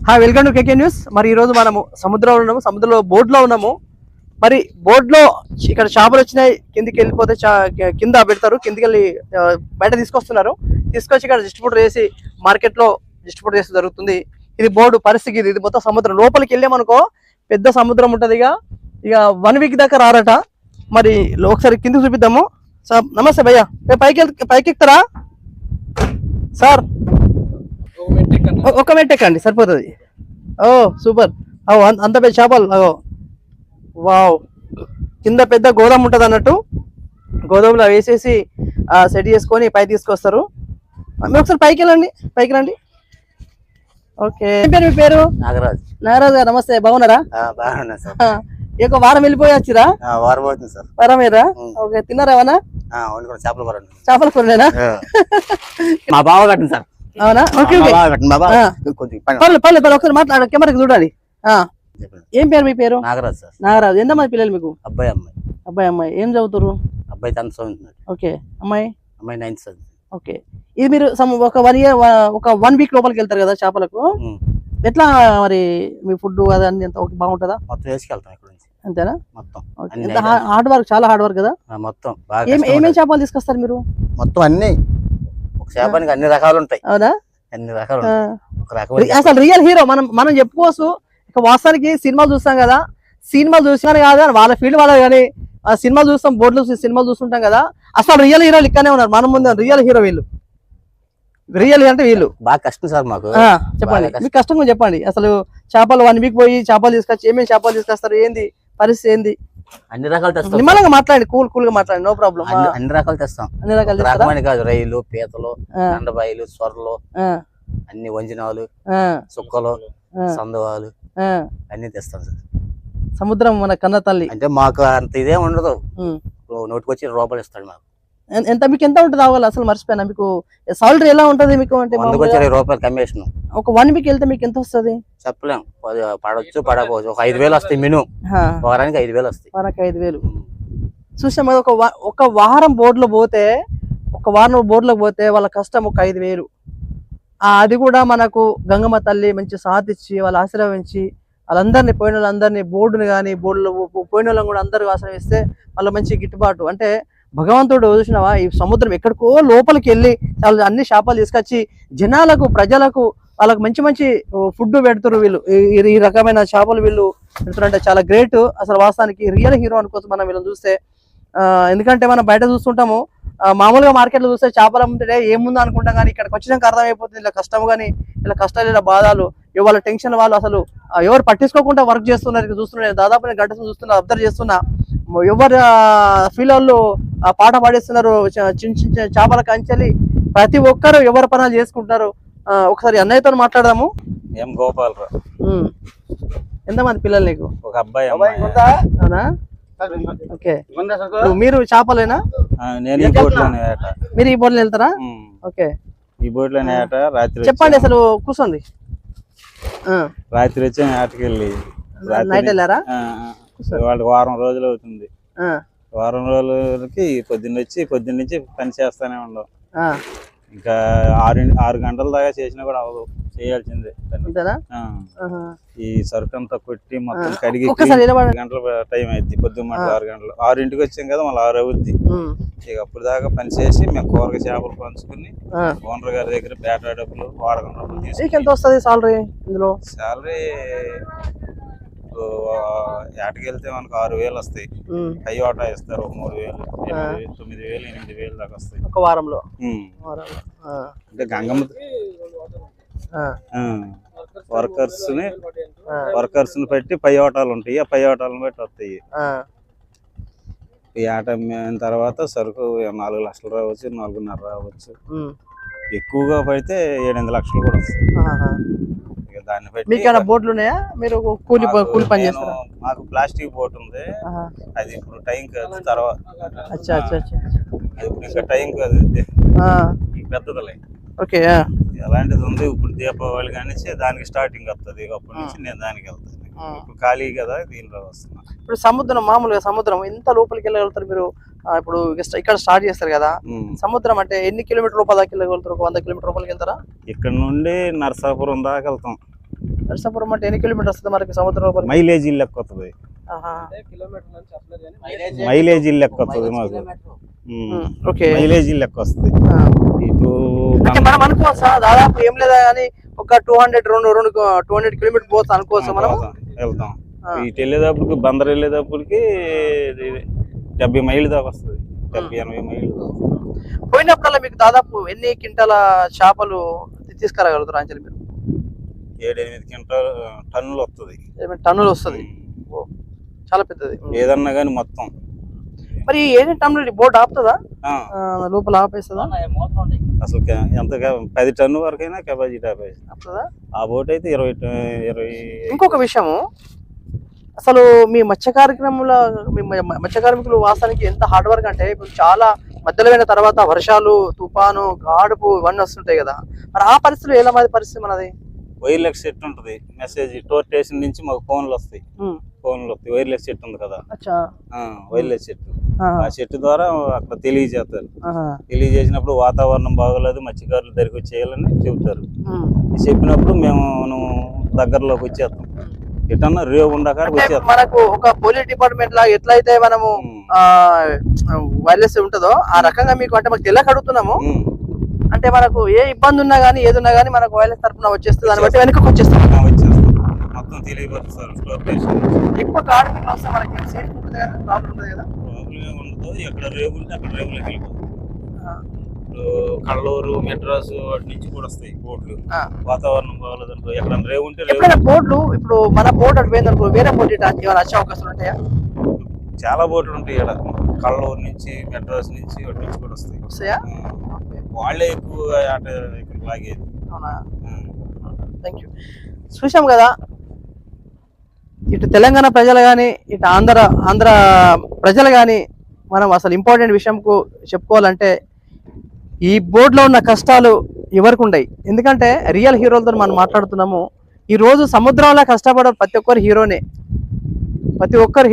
Hi, welcome to KK news. మరి ఈ రోజు మనము సముద్రంలో ఉన్నాము, సముద్రంలో బోట్లో ఉన్నాము. మరి బోట్లో ఇక్కడ చేపలు వచ్చినాయి, కిందికి వెళ్ళిపోతే కింద పెడతారు, కిందికి వెళ్ళి బయట తీసుకొస్తున్నారు. తీసుకొచ్చి ఇక్కడ డిస్ట్రిబ్యూటర్ చేసి మార్కెట్లో డిస్ట్రిబ్యూట్ చేసి జరుగుతుంది. ఇది బోర్డు పరిస్థితి. ఇది మొత్తం సముద్రం లోపలికి వెళ్ళామనుకో పెద్ద సముద్రం ఉంటుంది. ఇక 1 వీక్ దాకా రారట. మరి ఒకసారి కిందికి చూపిద్దాము. సార్ నమస్తే భయ్యా, పైకి ఎక్కుతారా సార్? ఒక మెట్టు ఎక్కండి సరిపోతుంది. ఓ సూపర్. అంత పెద్ద చేపలు. వావ్, కింద పెద్ద గోదాం ఉంటుంది అన్నట్టు. గోదాంలో వేసేసి సెట్ చేసుకొని పై తీసుకొస్తారు. మీరు ఒకసారి పైకి రండి. ఓకే, ఏం పేరు? మీ పేరు? నాగరాజ్. నాగరాజ్ గారు నమస్తే, బాగున్నారా? బాగున్నా సార్. ఒక వారం వెళ్ళిపోయి వచ్చిరా? వారం అవుతుంది సార్. వారమేరా? ఓకే, తిన్నారా ఏమన్నా? చేపల కూర. చేపల కూరనేనా? మా బావ కట్టింది సార్. అవునా? ఓకే ఓకే, పర్లేదు. ఒకసారి మాట్లాడ, కెమెరాకి చూడాలి. ఏం పేరు? మీ పేరు? నాగరాజ్ సార్. నాగరాజు. ఎంతమంది పిల్లలు మీకు? అబ్బాయి అమ్మాయి. ఏం చదువుతారు? అబ్బాయి 10th చదువుతున్నాడు. ఓకే, అమ్మాయి 9th చదువుతుంది. ఓకే, ఇది మీరు ఒక 1 ఇయర్ ఒక 1 వీక్ లోపలికి వెళ్తారు కదా చేపలకు. ఎట్లా మరి మీ ఫుడ్ అది అన్ని ఎంత బాగుంటుందా? మొత్తం వేసుకెళ్తాం ఇక్కడ నుంచి. అంతేనా? మొత్తం హార్డ్ వర్క్, చాలా హార్డ్ వర్క్ కదా. మొత్తం ఏమేమి చేపలు తీసుకొస్తారు మీరు? మొత్తం అన్ని ఒక చేపానికి అన్ని రకాలు ఉంటాయి. అవునా? అన్ని రకాలు. అసలు రియల్ హీరో మనం చెప్పుకోవచ్చు. ఇక వాస్తవానికి సినిమాలు చూస్తాం కదా, సినిమాలు చూసినా కాదు వాళ్ళ ఫీల్డ్ వాళ్ళ కానీ ఆ సినిమాలు చూస్తాం, బోర్డులు సినిమాలు చూస్తుంటాం కదా. అసలు రియల్ హీరోలు ఇక్కడనే ఉన్నారు మన ముందు. రియల్ హీరో వీళ్ళు. రియల్ అంటే వీళ్ళు. బాగా కష్టం సార్ మాకు. చెప్పండి, మీకు కష్టంగా చెప్పండి. అసలు చేపలు 1 వీక్ పోయి చేపలు తీసుకొచ్చి ఏమేమి చేపలు తీసుకొస్తారు, ఏంది పరిస్థితి, ఏంది? అన్ని రకాలు తెస్తాం. నిమ్మలంగా మాట్లాడండి, కూల్ గా మాట్లాడండి, నో ప్రాబ్లం. అన్ని రకాలు తెస్తాం. అన్ని రకాలు రకమైన కాదు, రైలు, పీతలు, కండబాయిలు, సొరలు, అన్ని వంజనాలు, సుక్కలు, సందవాలు అన్ని తెస్తాం సార్. సముద్రం మన కన్న తల్లి. అంటే మాకు అంత ఇదే ఉండదు. నోటికొచ్చి రూపాయలు ఇస్తాడు మాకు. మీకు ఎంత ఉంటుంది అవ్వాలి? అసలు మర్చిపోయినా. మీకు సాలరీ ఎలా ఉంటది మీకు? అంటే 20 రూపాయలు కమిషన్. ఒక 1 వీక్ వెళ్తే మీకు ఎంత వస్తుంది? చెప్పలేం, పడవచ్చు పడకపోవచ్చు. ఒక 5,000 వస్తాయి మినిమం. వారానికి 5,000 వస్తాయి. వారానికి 5,000 చూసాం. ఒక వారం బోర్డులో పోతే, వాళ్ళ కష్టం ఒక 5,000. అది కూడా మనకు గంగమ్మ తల్లి మంచి సాథ్ ఇచ్చి వాళ్ళు ఆశీర్వదించి వాళ్ళందరినీ, పోయిన వాళ్ళందరినీ, బోర్డుని కానీ బోర్డులో పోయిన వాళ్ళని కూడా అందరికి ఆశ్రయిస్తే వాళ్ళ మంచి గిట్టుబాటు. అంటే భగవంతుడు చూసినవా, ఈ సముద్రం ఎక్కడికో లోపలికి వెళ్ళి చాలా అన్ని చేపలు తీసుకొచ్చి జనాలకు, ప్రజలకు వాళ్ళకి మంచి మంచి ఫుడ్ పెడుతున్నారు వీళ్ళు. ఈ రకమైన చేపలు వీళ్ళు పెడుతున్నారంటే చాలా గ్రేట్. అసలు వాస్తవానికి రియల్ హీరో అనుకోవచ్చు మనం వీళ్ళని చూస్తే. ఎందుకంటే మనం బయట చూస్తుంటాము, మామూలుగా మార్కెట్లో చూస్తే చేపలు అమ్ముతుంటే ఏముందో అనుకుంటాం, కానీ ఇక్కడికి వచ్చినాక అర్థమైపోతుంది ఇలా కష్టం, కానీ ఇలా కష్టాలు, ఇలా బాధలు, వాళ్ళ టెన్షన్ వాళ్ళు అసలు ఎవరు పట్టించుకోకుండా వర్క్ చేస్తున్నారు. చూస్తున్నారు, దాదాపు నేను గంట చూస్తున్నా, అబ్జర్వ్ చేస్తున్నా. ఎవరు ఫీల్ వాళ్ళు పాట పాడిస్తున్నారు. చిన్న చిన్న చేపల కంచెలి ప్రతి ఒక్కరు ఎవరి పనులు చేసుకుంటున్నారు. ఒకసారి అన్నయ్యతో మాట్లాడదాము. ఏం గోపాలరావు. ఎంతమంది పిల్లలు నీకు? ఒక అబ్బాయి. అవునా? ఓకే, మీరు చేపలేనా? నేను ఈ బోట్లోనే ఏట. మీరు ఈ బోట్లో వెళ్తారా? ఓకే, ఈ బోట్లోనే ఏట. రాత్రి చెప్పండి, అసలు కూర్చోండి. రాత్రి వచ్చి ఏటకి వెళ్ళి నైట్ వెళ్ళారా? వాళ్ళకి వారం రోజులు అవుతుంది. వారం రోజులకి పొద్దున్న నుంచి పని చేస్తానే ఉండవు. ఇంకా 6 గంటల దాకా చేసినా కూడా అవ్వదు, చేయాల్సిందే. ఈ సరుకు అంతా కొట్టి మొత్తం కడిగి గంటల టైం అయింది. పొద్దున్న 6 గంటలు, 6ంటికి వచ్చాం కదా, మళ్ళీ 6 అవుద్ది. ఇక అప్పుడు దాకా పని చేసి మేము కూరగా చేపలు పంచుకుని ఓనర్ గారి దగ్గర బేటా డబ్బులు, వాడకం డబ్బులు తీసుకుని శాలరీ ఏటకెళ్తే మనకు 6,000 వస్తాయి. పై ఆటో ఇస్తారు 3,000, 9,000, 8,000 దాకా వస్తాయి ఒక వారంలో. అంటే గంగమ్మ వర్కర్స్ ని పెట్టి పై ఆటోలు ఉంటాయి. ఆ పై ఆటోలను బట్టి వస్తాయి. ఈ ఆట అయిన తర్వాత సరుకు 4 లక్షలు రావచ్చు, 4.5 రావచ్చు. ఎక్కువగా పడితే 7-8 లక్షలు కూడా వస్తాయి. దాన్ని బట్టి బోట్లు ఉన్నాయా? మీరు కూలి పని చేస్తారా? మాకు ప్లాస్టిక్ బోట్ ఉంది. అది ఇప్పుడు టైం కాదు, తర్వాత ఇంకా టైం కాదు, పెద్దదలే. ఓకే, ఎలాంటిది ఉంది ఇప్పుడు దీపావళి కానీ దానికి స్టార్టింగ్ వస్తుంది. అప్పటి నుంచి నేను దానికి వెళ్తాను. ఇప్పుడు ఖాళీ కదా, దీనిలో వస్తున్నా. ఇప్పుడు సముద్రం, మామూలుగా సముద్రం ఎంత లోపలికి వెళ్ళగలుగుతారు మీరు? ఇప్పుడు ఇక్కడ స్టార్ట్ చేస్తారు కదా, సముద్రం అంటే ఎన్ని కిలోమీటర్ రూపాయల దాకా వెళ్ళగలుగుతారు? 100 కిలోమీటర్ రూపాయలకి వెళ్తారా? ఇక్కడ నుండి నరసాపురం దాకా వెళ్తాం. నరసాపురం అంటే ఎన్ని కిలోమీటర్ వస్తుంది మనకి సముద్రం రూపాయలు? మైలేజీ లెక్క వస్తుంది. మైలేజీ లెక్క వస్తుంది మాకు. మైలేజీ లెక్క వస్తుంది. ఇటు మనం అనుకోవచ్చా దాదాపు ఏం లేదా కానీ ఒక 200 కిలోమీటర్ పోవచ్చు అనుకోవచ్చు మనం. వెళ్తాం. ఇటు వెళ్ళేటప్పటికి బందర్ వెళ్ళేటప్పటికి 70 మైళ్ళు దాకా వస్తుంది. 70-80 మైళ్ళు. పోయినప్పుడల్లా మీకు దాదాపు ఎన్ని క్వింటాల చేపలు తీసుకురాగలుగుతారు అంచెలు మీరు? 7-8 టన్నులు వస్తుంది. 8 టన్నులు వస్తుంది. చాలా పెద్దది ఏదన్నా కానీ మొత్తం. మరి 7 టన్నులు బోట్ ఆపుతుందా? లోపల ఆపేస్తుందా? అసలు ఎంత 10 టన్ను వరకైనా కెపాసిటీ ఆపేస్తుందా? ఆ బోట్ అయితే 20. ఇంకొక విషయము, అసలు మీ మత్స్య కార్మికులు వాస్తవానికి ఎంత హార్డ్ వర్క్ అంటే, ఇప్పుడు చాలా మధ్యలో అయిన తర్వాత వర్షాలు, తుఫాను, గాడుపు ఇవన్నీ వస్తుంటాయి కదా, మరి ఆ పరిస్థితులు ఎలా పరిస్థితి మనది? వైర్లెస్ సెట్ ఉంటుంది. మెసేజ్ టోర్ స్టేషన్ నుంచి మాకు ఫోన్లు వస్తాయి. వైర్లెస్ సెట్ ఉంది కదా, వైర్లెస్ సెట్. ఆ సెట్ ద్వారా అక్కడ తెలియజేస్తారు. తెలియజేసినప్పుడు వాతావరణం బాగోలేదు, మత్స్యకారులు దగ్గరికి వచ్చేయాలని చెబుతారు. చెప్పినప్పుడు మేము దగ్గరలోకి వచ్చేస్తాం. ఎటన్నా రేవు ఉండక వచ్చేస్తాం. మనకు ఒక పోలీస్ డిపార్ట్మెంట్ లాగా ఎట్లయితే మనము వైర్లెస్ ఉంటుందో ఆ రకంగా మీకు అంటే మాకు తెలియక అడుగుతున్నాము. అంటే మనకు ఏ ఇబ్బంది ఉన్నా గానీ ఏదున్నా గానీ మనకు వైర్లెస్ తరఫున వచ్చేస్తుంది. దాన్ని బట్టి వెనక్కి వచ్చేస్తాం. మొత్తం తెలియపరుస్తారు. ఎక్కువ కార్మికులు వస్తే మనకి సేఫ్ ఉంటుంది కదా, ప్రాబ్లం ఉంటుంది కదా. ఉండదు. ఎక్కడ రేవు ఉంటే అక్కడ రేవులోకి వెళ్ళిపోతుంది. కల్లూరు, మెడ్రాస్ వాటి నుంచి కూడా వస్తాయి బోట్లు. వాతావరణం బాగోలేదు అనుకో, ఎక్కడ రేవు ఉంటే బోట్లు. ఇప్పుడు మన బోట్ అటు పోయింది అనుకో, వేరే బోట్ ఏమైనా వచ్చే అవకాశాలు ఉంటాయా? చాలా బోట్లు ఉంటాయి ఇక్కడ. కల్లూరు నుంచి, మెడ్రాస్ నుంచి వాటి నుంచి కూడా వస్తాయి. వాళ్ళే ఎక్కువ లాగేది. అవునా? Thank you. చూసాం కదా, ఇటు తెలంగాణ ప్రజలు కానీ ఇటు ఆంధ్ర ప్రజలు కానీ మనం అసలు ఇంపార్టెంట్ విషయంకు చెప్పుకోవాలంటే ఈ బోర్డులో ఉన్న కష్టాలు ఎవరికి ఉండయి. ఎందుకంటే రియల్ హీరోలతో మనం మాట్లాడుతున్నాము. ఈరోజు సముద్రంలో కష్టపడే ప్రతి ఒక్కరు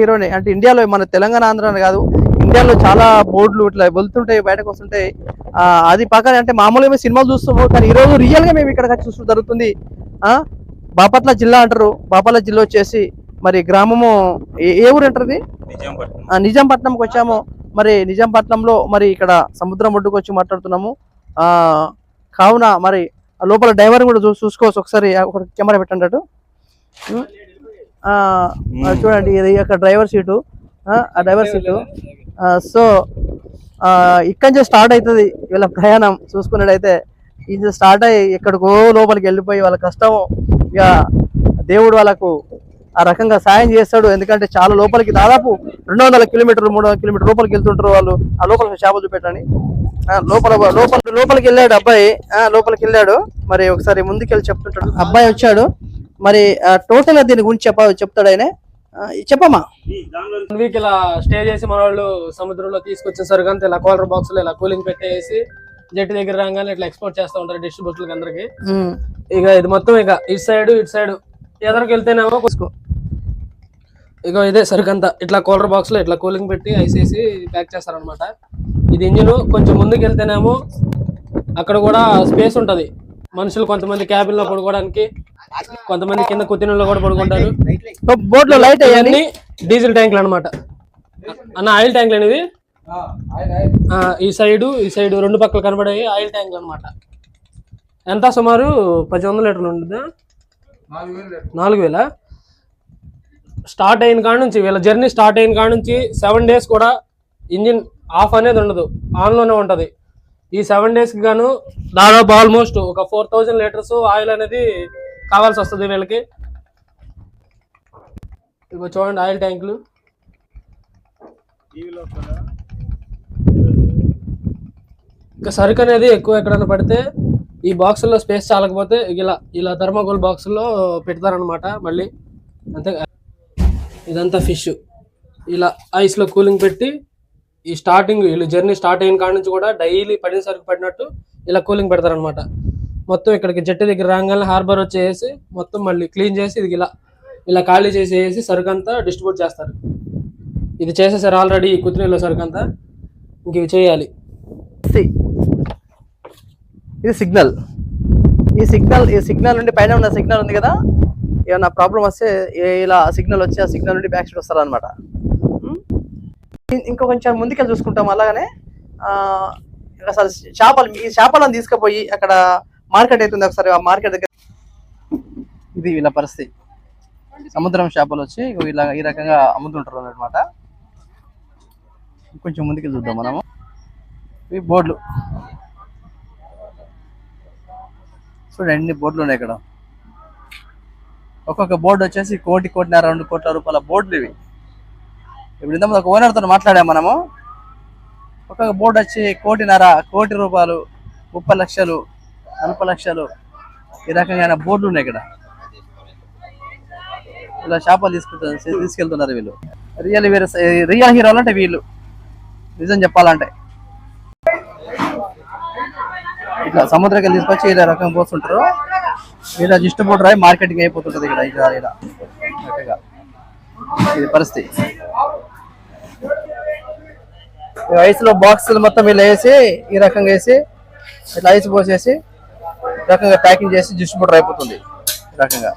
హీరోనే. అంటే ఇండియాలో మన తెలంగాణ ఆంధ్ర కాదు, ఇండియాలో చాలా బోర్డులు ఇట్లా వెళ్తుంటాయి, బయటకు వస్తుంటాయి. అది పక్కన అంటే మామూలుగా మేము సినిమాలు చూస్తాము, కానీ ఈరోజు రియల్గా మేము ఇక్కడ చూస్తూ జరుగుతుంది. బాపట్ల జిల్లా అంటారు. బాపట్ల జిల్లా వచ్చేసి మరి గ్రామము ఏ ఊరు అంటారు? నిజాంపట్నంకి వచ్చాము. మరి నిజాంపట్నంలో మరి ఇక్కడ సముద్రం ఒడ్డుకు వచ్చి మాట్లాడుతున్నాము. కావున మరి లోపల డ్రైవర్ కూడా చూసుకోవచ్చు. ఒకసారి ఒక కెమెరా పెట్టండి అటు. చూడండి, ఇది అక్కడ డ్రైవర్ సీటు. ఆ డ్రైవర్ సీటు. సో ఇక్కడి నుంచి స్టార్ట్ అవుతుంది వీళ్ళ ప్రయాణం. చూసుకున్నట్టయితే ఇది స్టార్ట్ అయ్యి ఎక్కడికో లోపలికి వెళ్ళిపోయి వాళ్ళ కష్టం ఇక దేవుడు వాళ్ళకు ఆ రకంగా సాయం చేస్తాడు. ఎందుకంటే చాలా లోపలికి దాదాపు 200 కిలోమీటర్లు 300 కిలోమీటర్ లోపలికి వెళ్తుంటారు వాళ్ళు. ఆ లోపల చేపలు చూపెట్టండి. లోపలికి వెళ్ళాడు అబ్బాయి. లోపలికి వెళ్ళాడు. మరి ఒకసారి ముందుకెళ్ళి చెప్తుంటాడు. అబ్బాయి వచ్చాడు. మరి టోటల్ గా దీని గురించి చెప్తాడు ఆయన. చెప్పమ్మా. 1 వీక్ ఇలా స్టే చేసి మన వాళ్ళు సముద్రంలో తీసుకొచ్చేసరికి అంతా ఇలా కూలర్ బాక్స్ లో ఇలా కూలింగ్ పెట్టేసి జట్టు దగ్గర రాగానే ఇట్లా ఎక్స్పోర్ట్ చేస్తూ ఉంటారు డిస్ట్రిబ్యూటర్లకి అందరికి. ఇక ఇది మొత్తం ఇక ఇటు సైడ్ ఎదరికి వెళ్తేనేమో ఇక ఇదే సరికంతా ఇట్లా కూలర్ బాక్స్ లో ఇట్లా కూలింగ్ పెట్టి ఐస్ వేసి ప్యాక్ చేస్తారనమాట. ఇది ఇంజిన్. కొంచెం ముందుకు వెళ్తేనేమో అక్కడ కూడా స్పేస్ ఉంటది. మనుషులు కొంతమంది క్యాబిన్ లో పడుకోవడానికి, కొంతమంది కింద కుత్తినలో కూడా పడుకుంటారు. బోట్ లో లైట్ అవన్నీ డీజిల్ ట్యాంకులు అనమాట. అన్న ఆయిల్ ట్యాంకులు అనేవి ఈ సైడ్ 2 పక్కలు కనబడే ఆయిల్ ట్యాంకులు అనమాట. ఎంత సుమారు 1100 లీటర్లు ఉంటుంది. 4000. స్టార్ట్ అయిన కాడ నుంచి వీళ్ళ జర్నీ స్టార్ట్ అయిన కాడ నుంచి 7 days కూడా ఇంజిన్ ఆఫ్ అనేది ఉండదు, ఆన్లోనే ఉంటుంది. ఈ 7 days కి గాను దాదాపు ఆల్మోస్ట్ ఒక 4000 లీటర్స్ ఆయిల్ అనేది కావాల్సి వస్తుంది వీళ్ళకి. ఇగో చూడండి ఆయిల్ ట్యాంకులు. ఇంకా సరుకు అనేది ఎక్కువ ఎక్కడైనా పడితే ఈ బాక్సుల్లో స్పేస్ చాలకపోతే ఇలా థర్మాకోల్ బాక్సుల్లో పెడతారనమాట. మళ్ళీ అంతే. ఇదంతా ఫిష్ ఇలా ఐస్లో కూలింగ్ పెట్టి ఈ వీళ్ళు జర్నీ స్టార్ట్ అయిన కాడ నుంచి కూడా డైలీ పడిన సరుకు పడినట్టు ఇలా కూలింగ్ పెడతారనమాట. మొత్తం ఇక్కడికి జట్టు దగ్గర రాగానే హార్బర్ వచ్చేసి మొత్తం మళ్ళీ క్లీన్ చేసి ఇది ఇలా ఖాళీ చేసేసి సరుకు అంతా డిస్ట్రిబ్యూట్ చేస్తారు. ఇది చేసేసారు ఆల్రెడీ ఈ కుత్తినీళ్ళ సరుకు అంతా. ఇంక ఇవి చేయాలి. ఇది సిగ్నల్. ఈ సిగ్నల్ నుండి పైన ఉన్న సిగ్నల్ ఉంది కదా, ఏమన్నా ప్రాబ్లం వస్తే ఇలా సిగ్నల్ వచ్చి ఆ సిగ్నల్ నుండి బ్యాక్ సైడ్ వస్తారనమాట. ఇంకో కొంచెం ముందుకెళ్ళి చూసుకుంటాం. అలాగనే అసలు ఈ చేపలను తీసుకుపోయి అక్కడ మార్కెట్ అవుతుంది, ఒకసారి ఆ మార్కెట్ దగ్గర ఇది వీళ్ళ పరిస్థితి. సముద్రం చేపలు వచ్చి ఇలా ఈ రకంగా అమ్ముతుంటారు అన్నమాట. కొంచెం ముందుకెళ్ళి చూద్దాం మనము. ఈ బోర్డులు చూడండి, ఎన్ని బోర్డులు ఉన్నాయి ఇక్కడ. ఒక్కొక్క బోర్డు వచ్చేసి 1 కోటి, 1.5, 2 కోట్ల రూపాయల బోర్డులు ఇవి. ఇప్పుడు ఇంతకుముందు ఒక ఓనర్తో మాట్లాడాము మనము. ఒక్కొక్క బోర్డు వచ్చి 1.5 కోటి రూపాయలు, 30 లక్షలు, 40 లక్షలు, ఈ రకంగా బోర్డులు ఉన్నాయి ఇక్కడ. ఇలా చేపలు తీసుకెళ్తున్నారు వీళ్ళు. రియల్ హీరోలు అంటే వీళ్ళు, నిజం చెప్పాలంటే. ఇట్లా సముద్రానికి తీసుకొచ్చి ఇలా రకం పోస్తుంటారు. ఇలా డిస్ట్రిబ్యూటర్ అయి మార్కెటింగ్ అయిపోతుంటది ఇక్కడ. ఇలా ఇది పరిస్థితి. ఐస్లో బాక్సులు మొత్తం ఇలా వేసి ఈ రకంగా వేసి ఇట్లా ఐస్ పోసేసి ఈ రకంగా ప్యాకింగ్ చేసి డిస్ట్రిబ్యూటర్ అయిపోతుంది ఈ రకంగా.